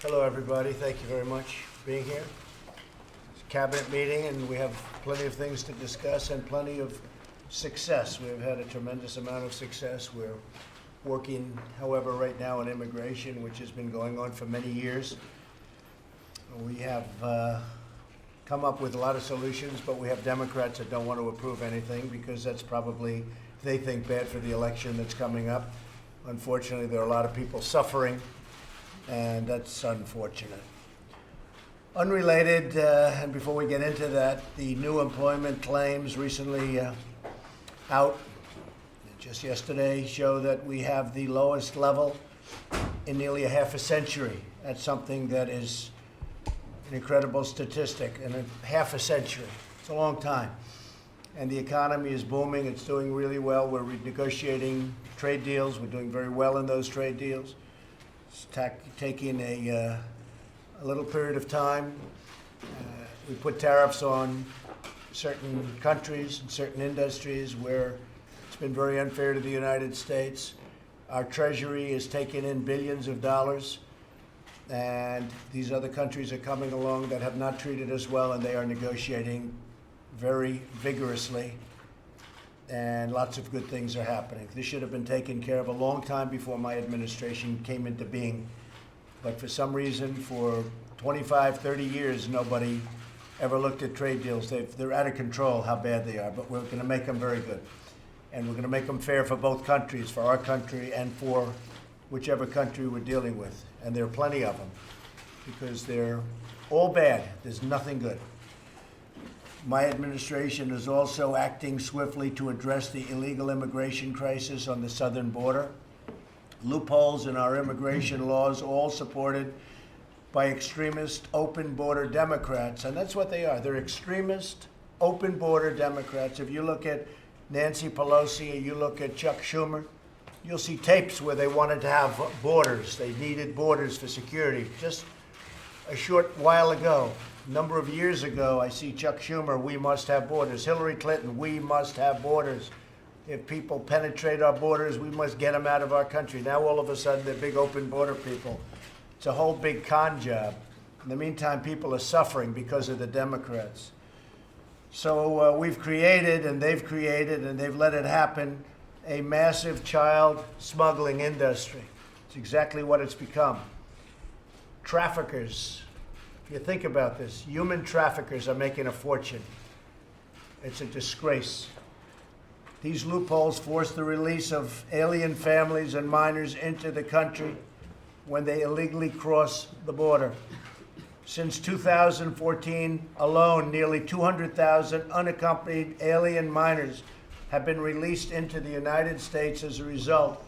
Hello, everybody. Thank you very much for being here. It's a cabinet meeting, and we have plenty of things to discuss and plenty of success. We've had a tremendous amount of success. We're working, however, right now on immigration, which has been going on for many years. We have come up with a lot of solutions, but we have Democrats that don't want to approve anything because that's probably, they think, bad for the election that's coming up. Unfortunately, there are a lot of people suffering, and that's unfortunate. Unrelated, and before we get into that, the new employment claims recently out just yesterday show that we have the lowest level in nearly a half a century. That's something that is an incredible statistic in a half a century. It's a long time. And the economy is booming. It's doing really well. We're renegotiating trade deals. We're doing very well in those trade deals. It's taking a little period of time. We put tariffs on certain countries and certain industries where it's been very unfair to the United States. Our Treasury is taking in billions of dollars, and these other countries are coming along that have not treated us well, and they are negotiating very vigorously, and lots of good things are happening. This should have been taken care of a long time before my administration came into being. But for some reason, for 25, 30 years, nobody ever looked at trade deals. They're out of control how bad they are, but we're going to make them very good. And we're going to make them fair for both countries, for our country and for whichever country we're dealing with. And there are plenty of them, because they're all bad. There's nothing good. My administration is also acting swiftly to address the illegal immigration crisis on the southern border. Loopholes in our immigration laws, all supported by extremist, open border Democrats. And that's what they are. They're extremist, open border Democrats. If you look at Nancy Pelosi, you look at Chuck Schumer, you'll see tapes where they wanted to have borders. They needed borders for security. Just a short while ago, a number of years ago, I see Chuck Schumer, we must have borders. Hillary Clinton, we must have borders. If people penetrate our borders, we must get them out of our country. Now all of a sudden, they're big open border people. It's a whole big con job. In the meantime, people are suffering because of the Democrats. So we've created, and they've let it happen, a massive child smuggling industry. It's exactly what it's become. Traffickers. If you think about this, human traffickers are making a fortune. It's a disgrace. These loopholes force the release of alien families and minors into the country when they illegally cross the border. Since 2014 alone, nearly 200,000 unaccompanied alien minors have been released into the United States as a result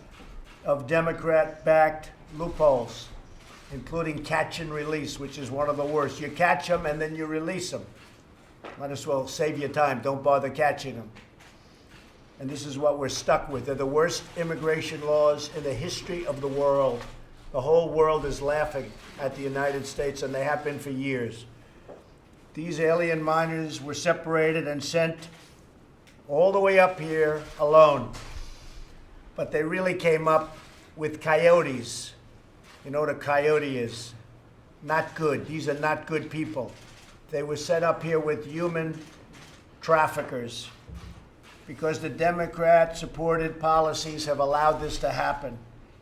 of Democrat-backed loopholes, including catch and release, which is one of the worst. You catch them and then you release them. Might as well save your time. Don't bother catching them. And this is what we're stuck with. They're the worst immigration laws in the history of the world. The whole world is laughing at the United States, and they have been for years. These alien minors were separated and sent all the way up here alone. But they really came up with coyotes. You know what a coyote is? Not good. These are not good people. They were set up here with human traffickers because the Democrat-supported policies have allowed this to happen.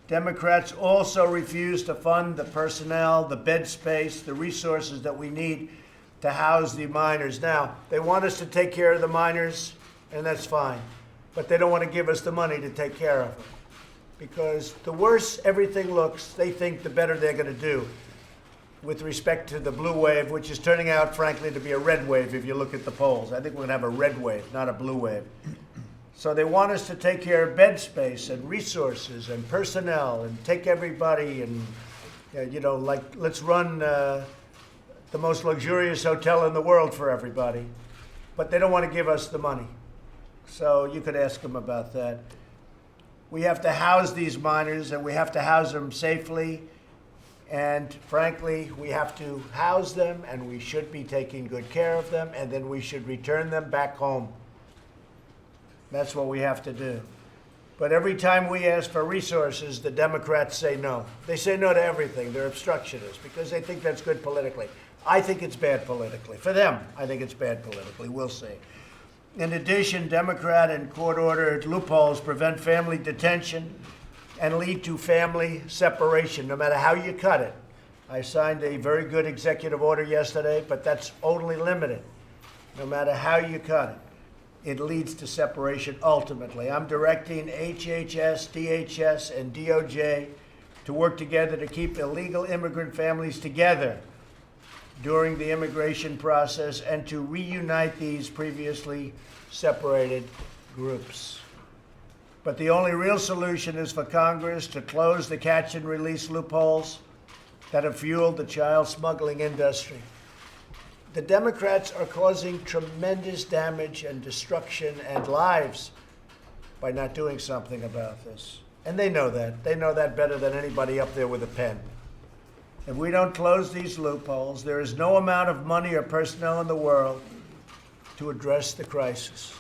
Democrats also refuse to fund the personnel, the bed space, the resources that we need to house the minors. Now, they want us to take care of the minors, and that's fine. But they don't want to give us the money to take care of them. Because the worse everything looks, they think the better they're going to do with respect to the blue wave, which is turning out, frankly, to be a red wave if you look at the polls. I think we're going to have a red wave, not a blue wave. So they want us to take care of bed space and resources and personnel and take everybody and, like, let's run the most luxurious hotel in the world for everybody. But they don't want to give us the money. So you could ask them about that. We have to house these minors, and we have to house them safely. And frankly, we have to house them, and we should be taking good care of them, and then we should return them back home. That's what we have to do. But every time we ask for resources, the Democrats say no. They say no to everything. They're obstructionists because they think that's good politically. I think it's bad politically. For them, I think it's bad politically. We'll see. In addition, Democrat and court-ordered loopholes prevent family detention and lead to family separation, no matter how you cut it. I signed a very good executive order yesterday, but that's only limited. No matter how you cut it, it leads to separation ultimately. I'm directing HHS, DHS, and DOJ to work together to keep illegal immigrant families together during the immigration process and to reunite these previously separated groups. But the only real solution is for Congress to close the catch and release loopholes that have fueled the child smuggling industry. The Democrats are causing tremendous damage and destruction and lives by not doing something about this. And they know that. They know that better than anybody up there with a pen. If we don't close these loopholes, there is no amount of money or personnel in the world to address the crisis.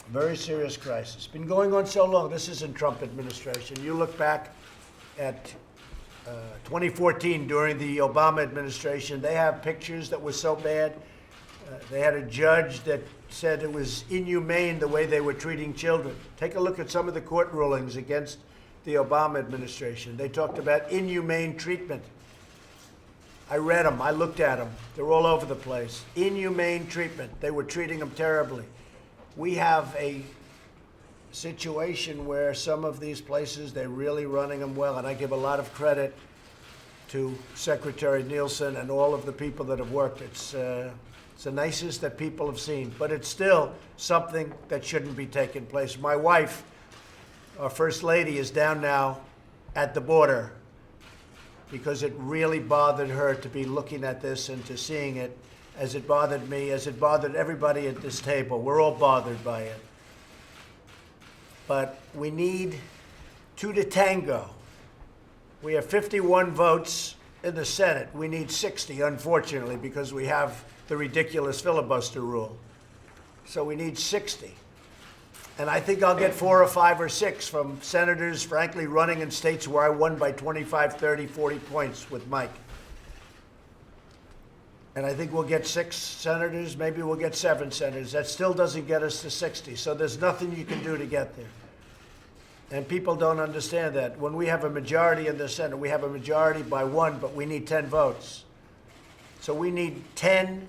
Very serious crisis. It's been going on so long. This isn't Trump administration. You look back at 2014 during the Obama administration, they have pictures that were so bad. They had a judge that said it was inhumane the way they were treating children. Take a look at some of the court rulings against the Obama administration. They talked about inhumane treatment. I read them. I looked at them. They're all over the place. Inhumane treatment. They were treating them terribly. We have a situation where some of these places, they're really running them well, and I give a lot of credit to Secretary Nielsen and all of the people that have worked. It's the nicest that people have seen, but it's still something that shouldn't be taking place. My wife, our First Lady, is down now at the border because it really bothered her to be looking at this and to seeing it as it bothered me, as it bothered everybody at this table. We're all bothered by it. But we need two to tango. We have 51 votes in the Senate. We need 60, unfortunately, because we have the ridiculous filibuster rule. So we need 60. And I think I'll get 4 or 5 or 6 from senators, frankly, running in states where I won by 25, 30, 40 points with Mike. And I think we'll get 6 senators, maybe we'll get 7 senators. That still doesn't get us to 60. So there's nothing you can do to get there. And people don't understand that. When we have a majority in the Senate, we have a majority by 1, but we need 10 votes. So we need 10,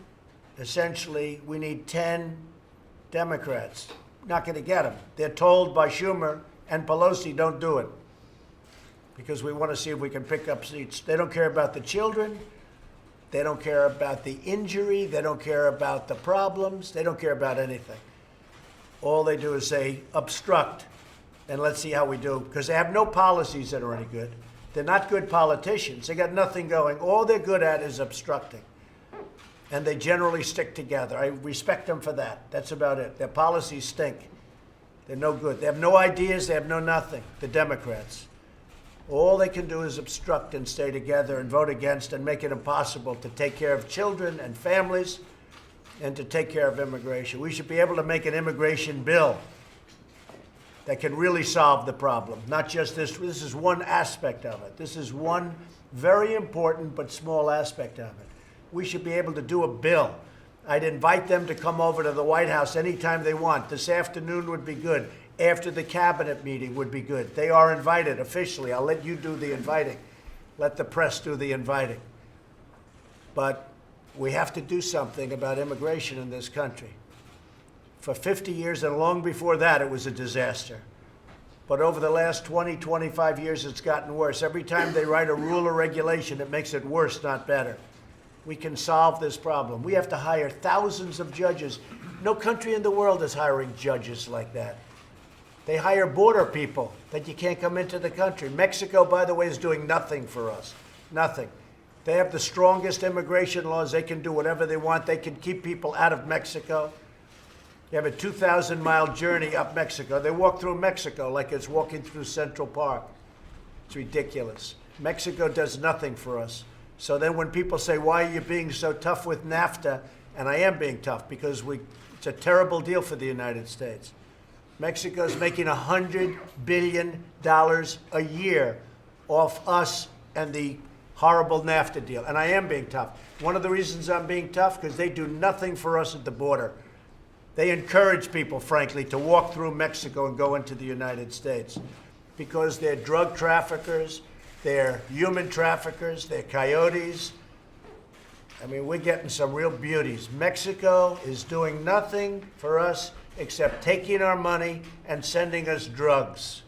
essentially, we need 10 Democrats. Not going to get them. They're told by Schumer and Pelosi, don't do it, because we want to see if we can pick up seats. They don't care about the children. They don't care about the injury. They don't care about the problems. They don't care about anything. All they do is say, obstruct, and let's see how we do, because they have no policies that are any good. They're not good politicians. They got nothing going. All they're good at is obstructing. And they generally stick together. I respect them for that. That's about it. Their policies stink. They're no good. They have no ideas. They have no nothing, the Democrats. All they can do is obstruct and stay together and vote against and make it impossible to take care of children and families and to take care of immigration. We should be able to make an immigration bill that can really solve the problem, not just this. This is one aspect of it. This is one very important but small aspect of it. We should be able to do a bill. I'd invite them to come over to the White House anytime they want. This afternoon would be good. After the cabinet meeting would be good. They are invited officially. I'll let you do the inviting. Let the press do the inviting. But we have to do something about immigration in this country. For 50 years and long before that, it was a disaster. But over the last 20, 25 years, it's gotten worse. Every time they write a rule or regulation, it makes it worse, not better. We can solve this problem. We have to hire thousands of judges. No country in the world is hiring judges like that. They hire border people that you can't come into the country. Mexico, by the way, is doing nothing for us. Nothing. They have the strongest immigration laws. They can do whatever they want. They can keep people out of Mexico. You have a 2,000-mile journey up Mexico. They walk through Mexico like it's walking through Central Park. It's ridiculous. Mexico does nothing for us. So then when people say, why are you being so tough with NAFTA? And I am being tough because it's a terrible deal for the United States. Mexico's making $100 billion a year off us and the horrible NAFTA deal. And I am being tough. One of the reasons I'm being tough, because they do nothing for us at the border. They encourage people, frankly, to walk through Mexico and go into the United States because they're drug traffickers, they're human traffickers, they're coyotes. I mean, we're getting some real beauties. Mexico is doing nothing for us except taking our money and sending us drugs.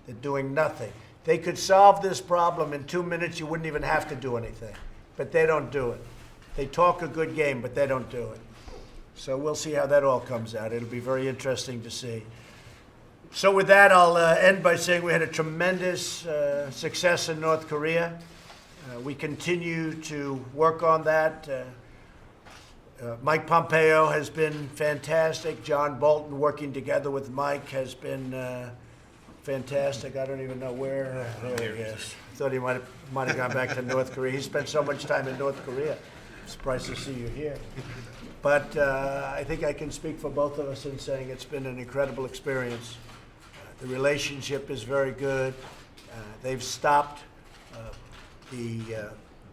They're doing nothing. They could solve this problem in 2 minutes. You wouldn't even have to do anything. But they don't do it. They talk a good game, but they don't do it. So we'll see how that all comes out. It'll be very interesting to see. So with that, I'll end by saying we had a tremendous success in North Korea. We continue to work on that. Mike Pompeo has been fantastic. John Bolton working together with Mike has been fantastic. I don't even know where. There he is. I thought he might have gone back to North Korea. He spent so much time in North Korea. I'm surprised to see you here. But I think I can speak for both of us in saying it's been an incredible experience. The relationship is very good. They've stopped the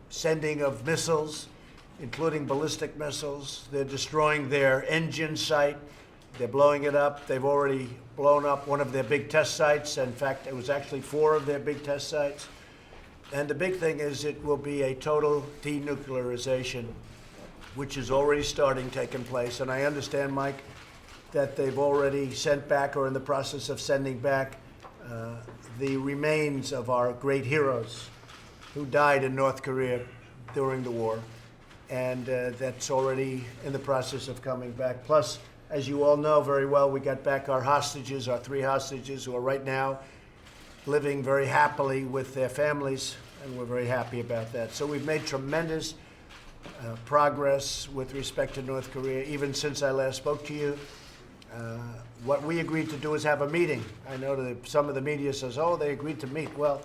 sending of missiles, including ballistic missiles. They're destroying their engine site. They're blowing it up. They've already blown up one of their big test sites. In fact, it was actually 4 of their big test sites. And the big thing is it will be a total denuclearization, which is already taking place. And I understand, Mike, that they've already sent back or in the process of sending back the remains of our great heroes who died in North Korea during the war. And that's already in the process of coming back. Plus, as you all know very well, we got back our hostages, our 3 hostages, who are right now living very happily with their families, and we're very happy about that. So we've made tremendous progress with respect to North Korea, even since I last spoke to you. What we agreed to do is have a meeting. I know that some of the media says, oh, they agreed to meet. Well,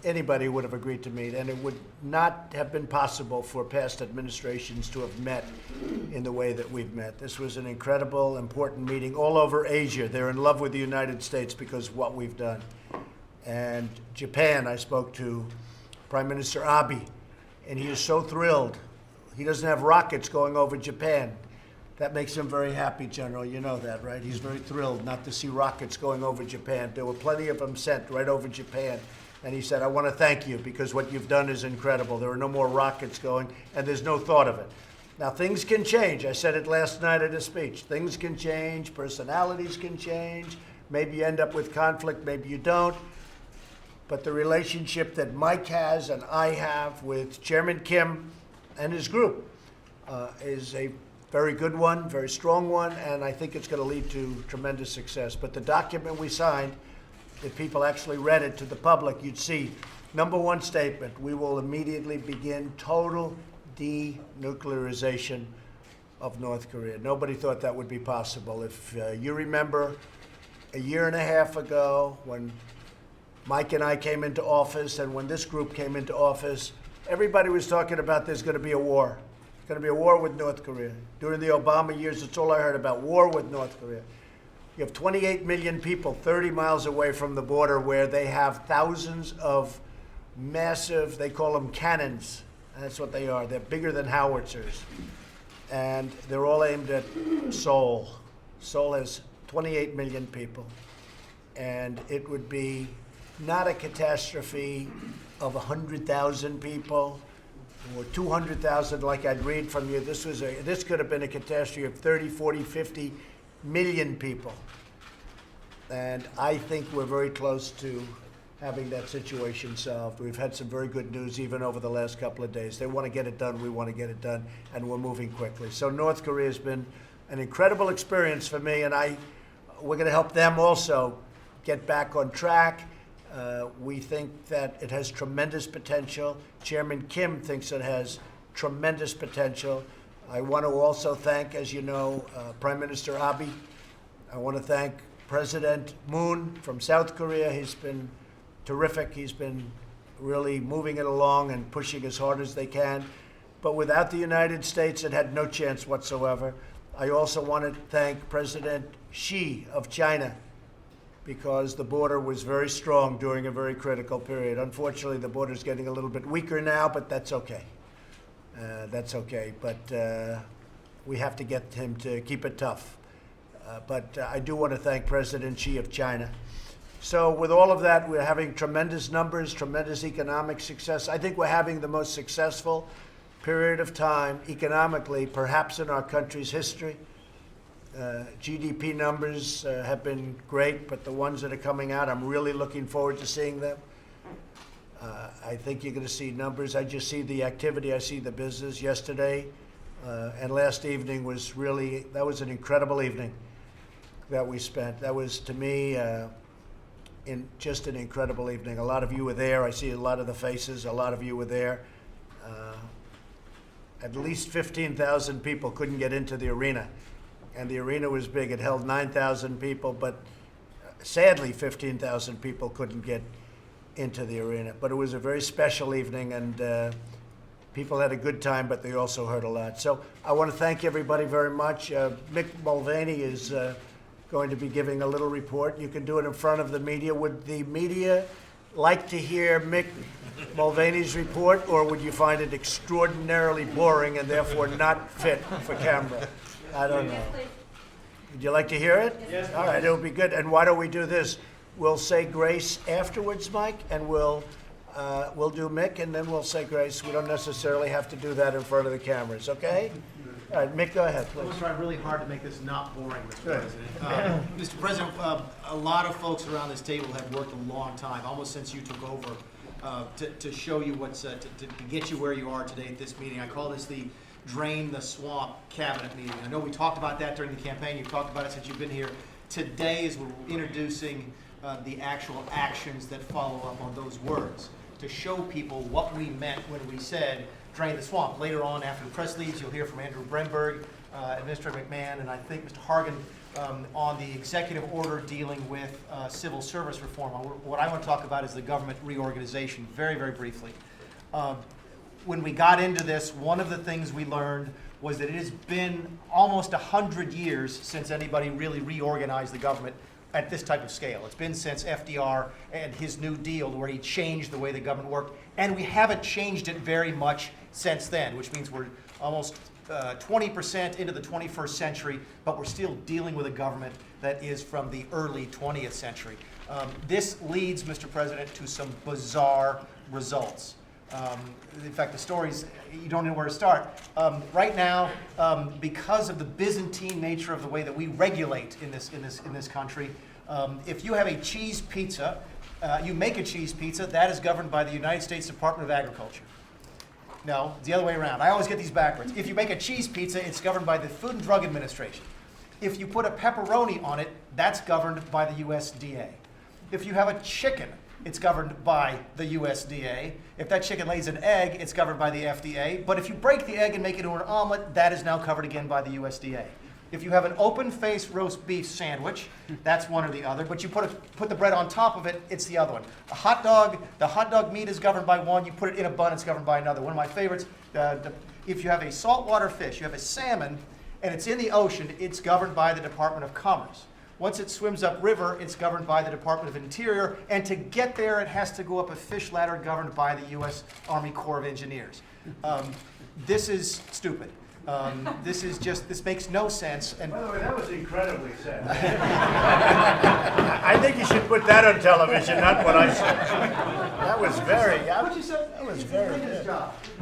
anybody would have agreed to meet, and it would not have been possible for past administrations to have met in the way that we've met. This was an incredible, important meeting all over Asia. They're in love with the United States because of what we've done. And Japan, I spoke to Prime Minister Abe, and he is so thrilled. He doesn't have rockets going over Japan. That makes him very happy, General. You know that, right? He's very thrilled not to see rockets going over Japan. There were plenty of them sent right over Japan. And he said, I want to thank you because what you've done is incredible. There are no more rockets going, and there's no thought of it. Now, things can change. I said it last night at a speech. Things can change. Personalities can change. Maybe you end up with conflict. Maybe you don't. But the relationship that Mike has and I have with Chairman Kim and his group is a very good one, very strong one, and I think it's going to lead to tremendous success. But the document we signed, if people actually read it to the public, you'd see, number 1 statement, we will immediately begin total denuclearization of North Korea. Nobody thought that would be possible. If you remember a year and a half ago when Mike and I came into office and when this group came into office, everybody was talking about there's going to be a war. It's going to be a war with North Korea. During the Obama years, it's all I heard about, war with North Korea. You have 28 million people 30 miles away from the border where they have thousands of massive, they call them cannons. That's what they are. They're bigger than howitzers. And they're all aimed at Seoul. Seoul has 28 million people. And it would be not a catastrophe of 100,000 people or 200,000 like I'd read from you. This could have been a catastrophe of 30, 40, 50 million people. And I think we're very close to having that situation solved. We've had some very good news even over the last couple of days. They want to get it done, we want to get it done, and we're moving quickly. So North Korea has been an incredible experience for me, and we're going to help them also get back on track. We think that it has tremendous potential. Chairman Kim thinks it has tremendous potential. I want to also thank, as you know, Prime Minister Abe. I want to thank President Moon from South Korea. He's been terrific. He's been really moving it along and pushing as hard as they can. But without the United States, it had no chance whatsoever. I also want to thank President Xi of China, because the border was very strong during a very critical period. Unfortunately, the border is getting a little bit weaker now, but that's okay. But we have to get him to keep it tough. But I do want to thank President Xi of China. So with all of that, we're having tremendous numbers, tremendous economic success. I think we're having the most successful period of time economically, perhaps in our country's history. GDP numbers have been great, but the ones that are coming out, I'm really looking forward to seeing them. I think you're going to see numbers. I just see the activity. I see the business. Yesterday and last evening was really, that was an incredible evening that we spent. That was, to me, just an incredible evening. A lot of you were there. I see a lot of the faces. A lot of you were there. At least 15,000 people couldn't get into the arena. And the arena was big. It held 9,000 people, but sadly 15,000 people couldn't get into the arena. But it was a very special evening, and people had a good time, but they also heard a lot. So I want to thank everybody very much. Mick Mulvaney is going to be giving a little report. You can do it in front of the media. Would the media like to hear Mick Mulvaney's report, or would you find it extraordinarily boring and therefore not fit for camera? I don't know. Would you like to hear it? Yes. All right, it'll be good. And why don't we do this? We'll say grace afterwards, Mike, and we'll do Mick, and then we'll say grace. We don't necessarily have to do that in front of the cameras, okay? All right, Mick, go ahead, please. We'll try really hard to make this not boring, Mr. President. Mr. President, a lot of folks around this table have worked a long time, almost since you took over, to show you what's, to get you where you are today at this meeting. I call this the Drain the Swamp Cabinet meeting. I know we talked about that during the campaign. You've talked about it since you've been here. Today is we're introducing the actual actions that follow up on those words, to show people what we meant when we said drain the swamp. Later on, after the press leaves, you'll hear from Andrew Bremberg, Administrator McMahon, and I think Mr. Hargan on the executive order dealing with civil service reform. What I want to talk about is the government reorganization, very, very briefly. When we got into this, one of the things we learned was that it has been almost 100 years since anybody really reorganized the government at this type of scale. It's been since FDR and his New Deal, where he changed the way the government worked, and we haven't changed it very much since then, which means we're almost 20% into the 21st century, but we're still dealing with a government that is from the early 20th century. This leads, Mr. President, to some bizarre results. In fact, the stories, you don't know where to start. Right now, because of the Byzantine nature of the way that we regulate in this country, if you have a cheese pizza, you make a cheese pizza, that is governed by the United States Department of Agriculture. No, it's the other way around. I always get these backwards. If you make a cheese pizza, it's governed by the Food and Drug Administration. If you put a pepperoni on it, that's governed by the USDA. If you have a chicken, it's governed by the USDA. If that chicken lays an egg, it's governed by the FDA. But if you break the egg and make it into an omelet, that is now covered again by the USDA. If you have an open-faced roast beef sandwich, that's one or the other. But you put the bread on top of it, it's the other one. A hot dog, the hot dog meat is governed by one. You put it in a bun, it's governed by another. One of my favorites, if you have a saltwater fish, you have a salmon, and it's in the ocean, it's governed by the Department of Commerce. Once it swims upriver, it's governed by the Department of Interior, and to get there, it has to go up a fish ladder governed by the U.S. Army Corps of Engineers. This is stupid. This makes no sense. And by the way, that was incredibly sad. I think you should put that on television, not what I said. That was very, what you said, that was very good.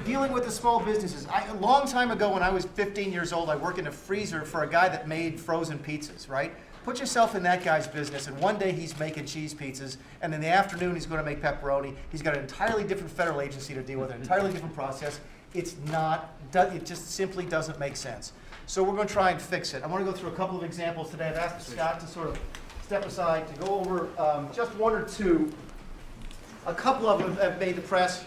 Dealing with the small businesses. A long time ago, when I was 15 years old, I worked in a freezer for a guy that made frozen pizzas, right? Put yourself in that guy's business, and one day he's making cheese pizzas, and in the afternoon he's going to make pepperoni. He's got an entirely different federal agency to deal with, an entirely different process. It just simply doesn't make sense. So we're going to try and fix it. I want to go through a couple of examples today. I've asked Scott to sort of step aside to go over just one or two. A couple of them have made the press.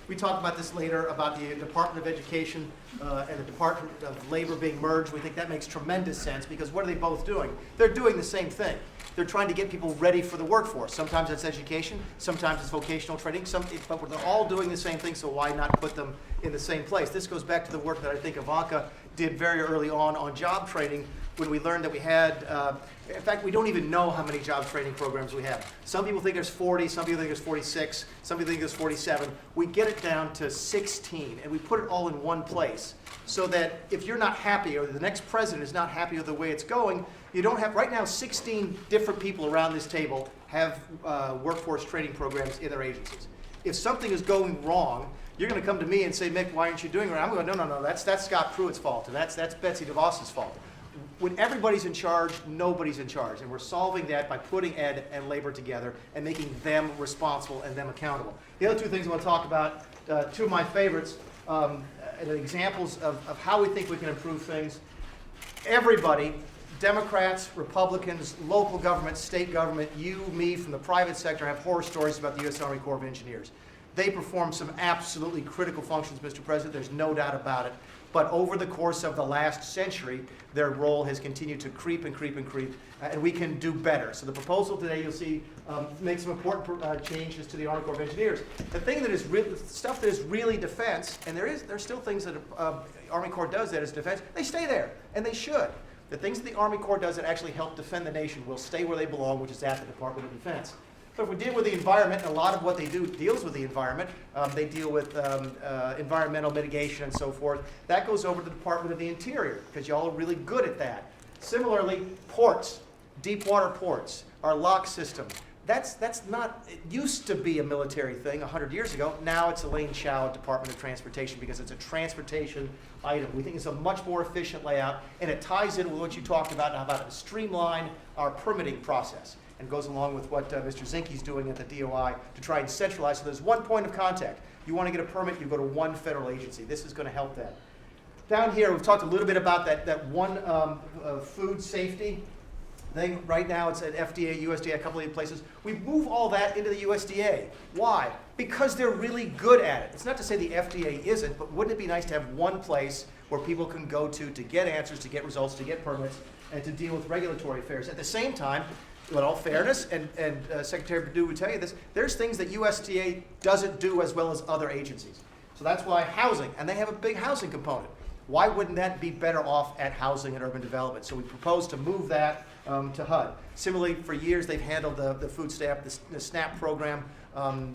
We talk about this later, about the Department of Education and the Department of Labor being merged. We think that makes tremendous sense, because what are they both doing? They're doing the same thing. they're trying to get people ready for the workforce. Sometimes it's education, sometimes it's vocational training, but they're all doing the same thing, so why not put them in the same place? This goes back to the work that I think Ivanka did very early on job training, when we learned that we had, in fact, we don't even know how many job training programs we have. Some people think there's 40, some people think there's 46, some people think there's 47. We get it down to 16, and we put it all in one place, so that if you're not happy, or the next president is not happy with the way it's going, you don't have, right now, 16 different people around this table have workforce training programs in their agencies. If something is going wrong, you're going to come to me and say, Mick, why aren't you doing it? I'm going, no, that's Scott Pruitt's fault, and that's Betsy DeVos's fault. When everybody's in charge, nobody's in charge. And we're solving that by putting ed and labor together and making them responsible and them accountable. The other two things I want to talk about, two of my favorites, and examples of how we think we can improve things. Everybody, Democrats, Republicans, local government, state government, you, me, from the private sector, have horror stories about the U.S. Army Corps of Engineers. They perform some absolutely critical functions, Mr. President. There's no doubt about it. But over the course of the last century, their role has continued to creep and creep and creep, and we can do better. So the proposal today, you'll see, makes some important changes to the Army Corps of Engineers. The thing that is stuff that is really defense, and there's still things that Army Corps does that is defense, they stay there, and they should. The things that the Army Corps does that actually help defend the nation will stay where they belong, which is at the Department of Defense. So if we deal with the environment, and a lot of what they do deals with the environment, they deal with environmental mitigation and so forth, that goes over to the Department of the Interior, because y'all are really good at that. Similarly, ports, deep water ports, our lock system, that's not, it used to be a military thing 100 years ago. Now it's Elaine Chao at Department of Transportation, because it's a transportation item. We think it's a much more efficient layout, and it ties in with what you talked about now about to streamline our permitting process, and goes along with what Mr. Zinke's doing at the DOI to try and centralize. So there's one point of contact. You want to get a permit, you go to one federal agency. This is going to help that. Down here, we've talked a little bit about that one food safety thing. Right now, it's at FDA, USDA, a couple of places. We move all that into the USDA. Why? Because they're really good at it. It's not to say the FDA isn't, but wouldn't it be nice to have one place where people can go to get answers, to get results, to get permits, and to deal with regulatory affairs. At the same time, in all fairness, and Secretary Perdue would tell you this, there's things that USDA doesn't do as well as other agencies. So that's why housing, and they have a big housing component. Why wouldn't that be better off at housing and urban development? So we propose to move that to HUD. Similarly, for years they've handled the food stamp, the SNAP program.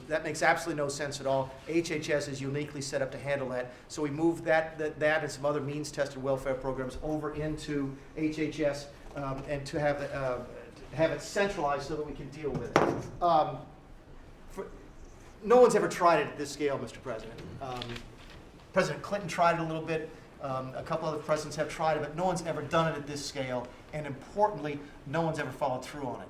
That makes absolutely no sense at all. HHS is uniquely set up to handle that. So we moved that and some other means-tested welfare programs over into HHS and to have it centralized so that we can deal with it. No one's ever tried it at this scale, Mr. President. President Clinton tried it a little bit. A couple other presidents have tried it, but no one's ever done it at this scale. And importantly, no one's ever followed through on it.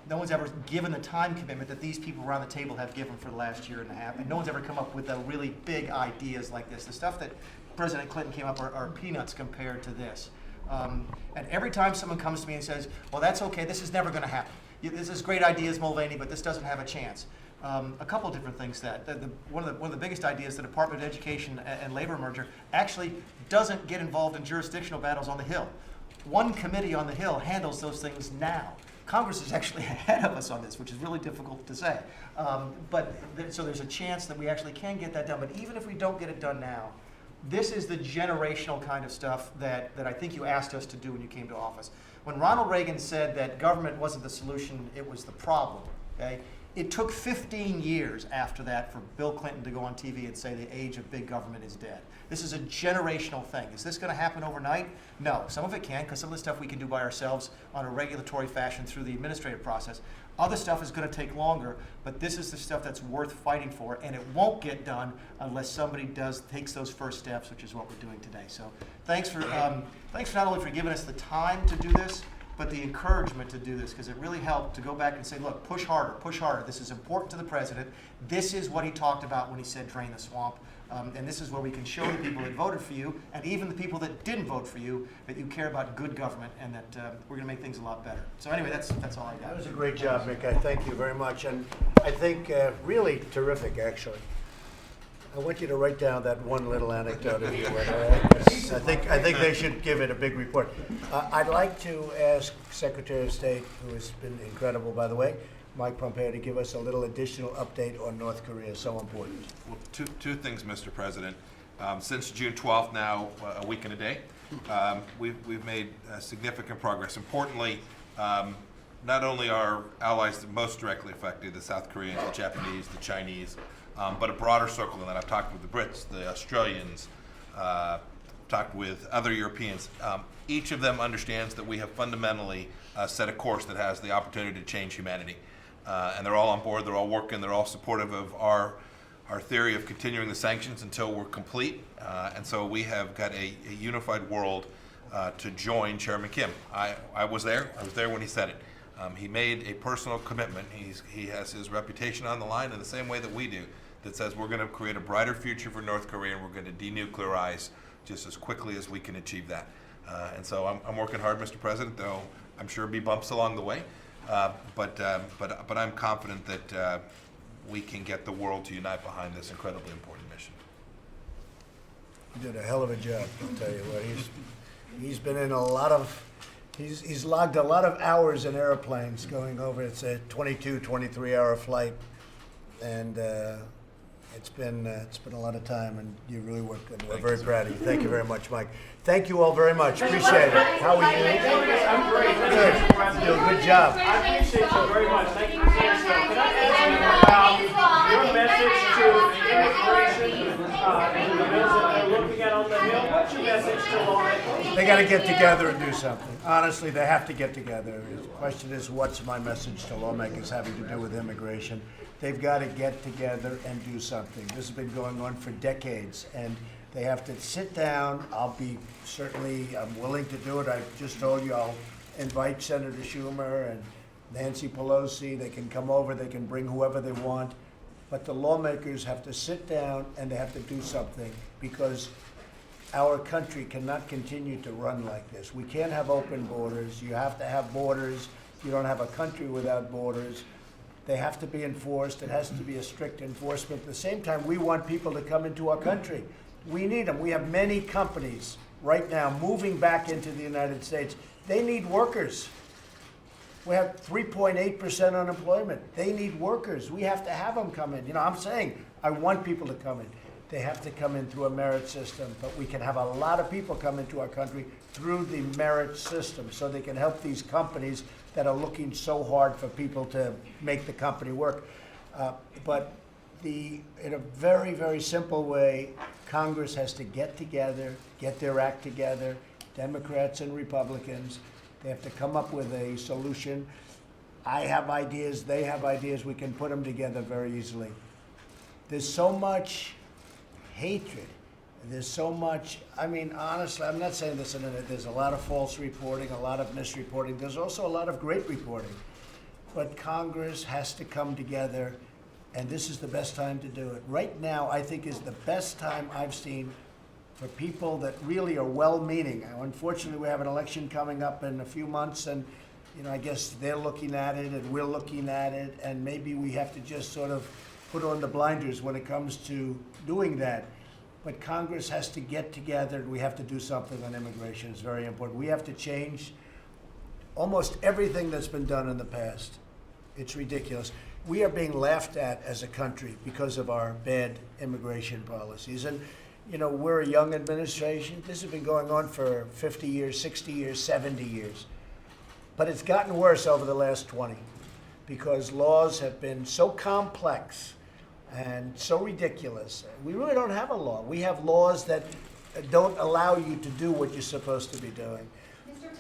No one's ever given the time commitment that these people around the table have given for the last year and a half. And no one's ever come up with the really big ideas like this. The stuff that President Clinton came up are peanuts compared to this. And every time someone comes to me and says, well, that's okay, this is never going to happen. This is great ideas, Mulvaney, but this doesn't have a chance. A couple of different things that. One of the biggest ideas, the Department of Education and Labor merger actually doesn't get involved in jurisdictional battles on the Hill. One committee on the Hill handles those things now. Congress is actually ahead of us on this, which is really difficult to say. So there's a chance that we actually can get that done. But even if we don't get it done now, this is the generational kind of stuff that I think you asked us to do when you came to office. When Ronald Reagan said that government wasn't the solution, it was the problem, okay? It took 15 years after that for Bill Clinton to go on TV and say the age of big government is dead. This is a generational thing. Is this going to happen overnight? No. Some of it can, because some of the stuff we can do by ourselves on a regulatory fashion through the administrative process. Other stuff is going to take longer, but this is the stuff that's worth fighting for, and it won't get done unless somebody takes those first steps, which is what we're doing today. So thanks for not only for giving us the time to do this, but the encouragement to do this, because it really helped to go back and say, look, push harder, push harder. This is important to the president. This is what he talked about when he said drain the swamp. And this is where we can show the people that voted for you, and even the people that didn't vote for you, that you care about good government and that we're going to make things a lot better. So anyway, that's all I got. That was a great job, Mick. I thank you very much. And I think really terrific, actually. I want you to write down that one little anecdote if you would. I think they should give it a big report. I'd like to ask Secretary of State, who has been incredible, by the way, Mike Pompeo, to give us a little additional update on North Korea. So important. Well, two things, Mr. President. Since June 12th now, a week and a day, we've made significant progress. Importantly, not only are allies most directly affected, the South Koreans, the Japanese, the Chinese, but a broader circle than that. I've talked with the Brits, the Australians, talked with other Europeans. Each of them understands that we have fundamentally set a course that has the opportunity to change humanity. And they're all on board, they're all working, they're all supportive of our theory of continuing the sanctions until we're complete. And so we have got a unified world to join Chairman Kim. I was there when he said it. He made a personal commitment. He has his reputation on the line in the same way that we do, that says we're going to create a brighter future for North Korea and we're going to denuclearize just as quickly as we can achieve that. And so I'm working hard, Mr. President, though I'm sure there'll be bumps along the way. But I'm confident that we can get the world to unite behind this incredibly important mission. You did a hell of a job, I'll tell you what. He's been in a lot of, he's logged a lot of hours in airplanes going over. It's a 22, 23-hour flight, and it's been a lot of time, and you really worked good. We're very proud of you. Thank you very much, Mike. Thank you all very much. Appreciate it. How are you? I'm great. Good. You're a good job. I appreciate you very much. Thank you for saying so. Can I ask you about your message to immigration and the bills that they're looking at on the Hill? What's your message to lawmakers? They got to get together and do something. Honestly, they have to get together. The question is, what's my message to lawmakers having to do with immigration? They've got to get together and do something. This has been going on for decades, and they have to sit down. I'm willing to do it. I just told you I'll invite Senator Schumer and Nancy Pelosi. They can come over. They can bring whoever they want. But the lawmakers have to sit down and they have to do something, because our country cannot continue to run like this. We can't have open borders. You have to have borders. You don't have a country without borders. They have to be enforced. It has to be a strict enforcement. At the same time, we want people to come into our country. We need them. We have many companies right now moving back into the United States. They need workers. We have 3.8% unemployment. They need workers. We have to have them come in. You know, I'm saying I want people to come in. They have to come in through a merit system, but we can have a lot of people come into our country through the merit system, so they can help these companies that are looking so hard for people to make the company work. But in a very, very simple way, Congress has to get together, get their act together, Democrats and Republicans. They have to come up with a solution. I have ideas, they have ideas, we can put them together very easily. There's so much hatred. There's so much, I mean, honestly, I'm not saying this there's a lot of false reporting, a lot of misreporting. There's also a lot of great reporting. But Congress has to come together, and this is the best time to do it. Right now, I think, is the best time I've seen for people that really are well-meaning. Unfortunately, we have an election coming up in a few months, and I guess they're looking at it and we're looking at it, and maybe we have to just sort of put on the blinders when it comes to doing that. But Congress has to get together, and we have to do something on immigration. It's very important. We have to change almost everything that's been done in the past. It's ridiculous. We are being laughed at as a country because of our bad immigration policies. And, we're a young administration. This has been going on for 50 years, 60 years, 70 years. But it's gotten worse over the last 20, because laws have been so complex and so ridiculous. We really don't have a law. We have laws that don't allow you to do what you're supposed to be doing.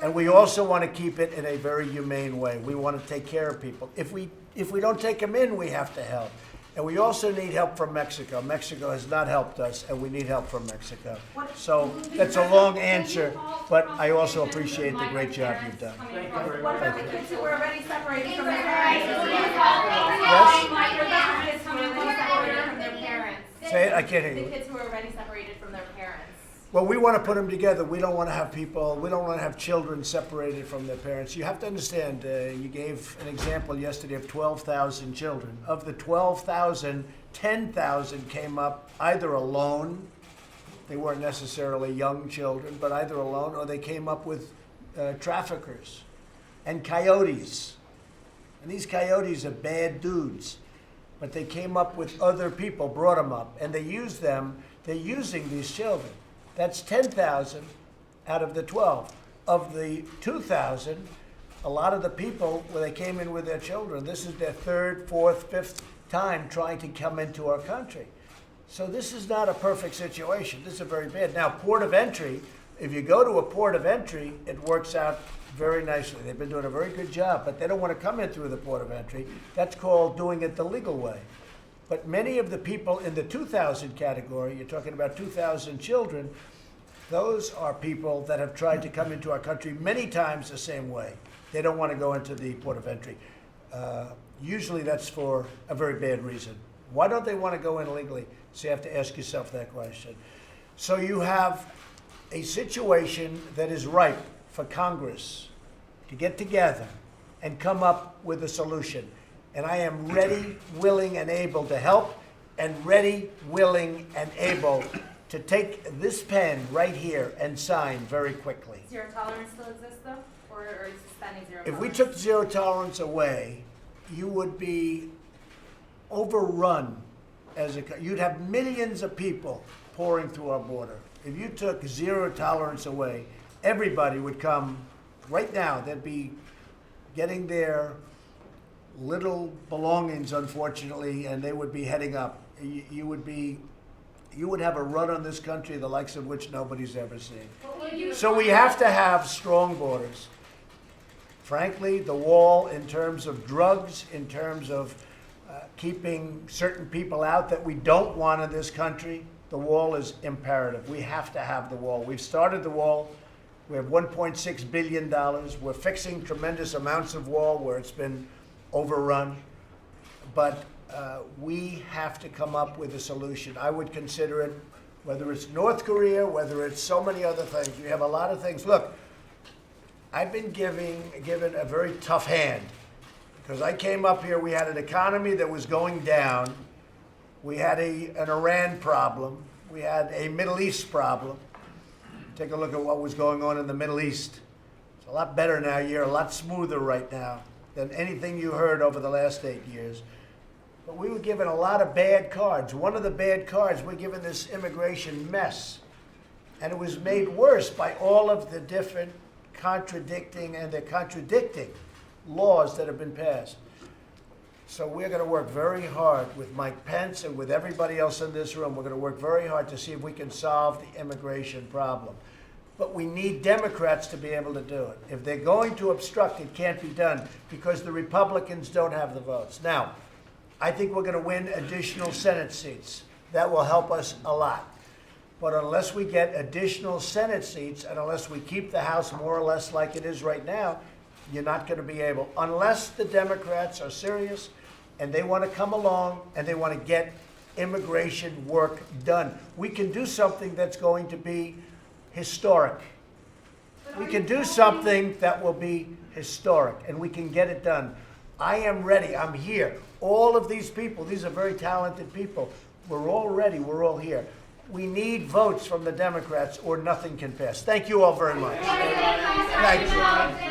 And we also want to keep it in a very humane way. We want to take care of people. If we don't take them in, we have to help. And we also need help from Mexico. Mexico has not helped us, and we need help from Mexico. So that's a long answer, but I also appreciate the great job you've done. What about the kids who were already separated from their parents? Say it, I can't hear The you. kids who are already separated from their parents. Well, we want to put them together. We don't want to have children separated from their parents. You have to understand, you gave an example yesterday of 12,000 children. Of the 12,000, 10,000 came up either alone, they weren't necessarily young children, but either alone, or they came up with traffickers and coyotes. And these coyotes are bad dudes, but they came up with other people, brought them up, and they used them. They're using these children. That's 10,000 out of the 12. Of the 2,000, a lot of the people, when they came in with their children, this is their third, fourth, fifth time trying to come into our country. So this is not a perfect situation. This is very bad. Now, port of entry, if you go to a port of entry, it works out very nicely. They've been doing a very good job, but they don't want to come in through the port of entry. That's called doing it the legal way. But many of the people in the 2,000 category, you're talking about 2,000 children, those are people that have tried to come into our country many times the same way. They don't want to go into the port of entry. Usually that's for a very bad reason. Why don't they want to go in illegally? So you have to ask yourself that question. So you have a situation that is ripe for Congress to get together and come up with a solution. And I am ready, willing, and able to help, and ready, willing, and able to take this pen right here and sign very quickly. Zero tolerance still exists though? Or are you suspending zero If tolerance? we took zero tolerance away, you would be overrun you'd have millions of people pouring through our border. If you took zero tolerance away, everybody would come right now. They'd be getting their little belongings, unfortunately, and they would be heading up. You would have a run on this country the likes of which nobody's ever seen. So we have to have strong borders. Frankly, the wall in terms of drugs, in terms of keeping certain people out that we don't want in this country, the wall is imperative. We have to have the wall. We've started the wall. We have $1.6 billion. We're fixing tremendous amounts of wall where it's been overrun. But we have to come up with a solution. I would consider it, whether it's North Korea, whether it's so many other things. We have a lot of things. Look, I've been given a very tough hand. Because I came up here, we had an economy that was going down. We had an Iran problem. We had a Middle East problem. Take a look at what was going on in the Middle East. It's a lot better now. You're a lot smoother right now than anything you heard over the last 8 years. But we were given a lot of bad cards. One of the bad cards, we're given this immigration mess. And it was made worse by all of the different contradicting laws that have been passed. So we're going to work very hard with Mike Pence and with everybody else in this room. We're going to work very hard to see if we can solve the immigration problem. But we need Democrats to be able to do it. If they're going to obstruct, it can't be done because the Republicans don't have the votes. Now, I think we're going to win additional Senate seats. That will help us a lot. But unless we get additional Senate seats and unless we keep the House more or less like it is right now, you're not going to be able, unless the Democrats are serious and they want to come along and they want to get immigration work done. We can do something that's going to be historic. We can do something that will be historic, and we can get it done. I am ready. I'm here. All of these people, these are very talented people. We're all ready. We're all here. We need votes from the Democrats or nothing can pass. Thank you all very much. Thank you.